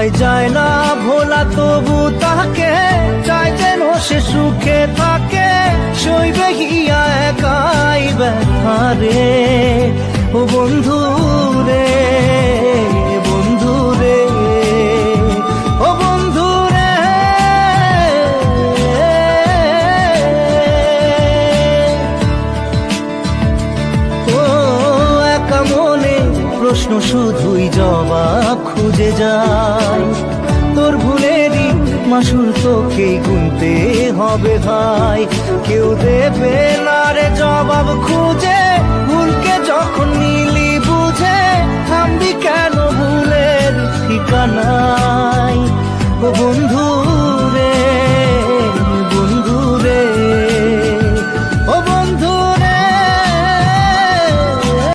আমায় যায় না ভোলা, তবু তাকে চাই যেন সে সুখে থাকে। সইবে গিয়া একাই ব্যথা রে, ও বন্ধু রে, বন্ধু রে, ও বন্ধু রে। ও একা মনে প্রশ্ন শুধুই জবাব খুঁজে যায়। তোর ভুলেরই মাসুল তোকেই গুনতে হবে ভাই, কেউ দেবে না রে জবাব খুঁজে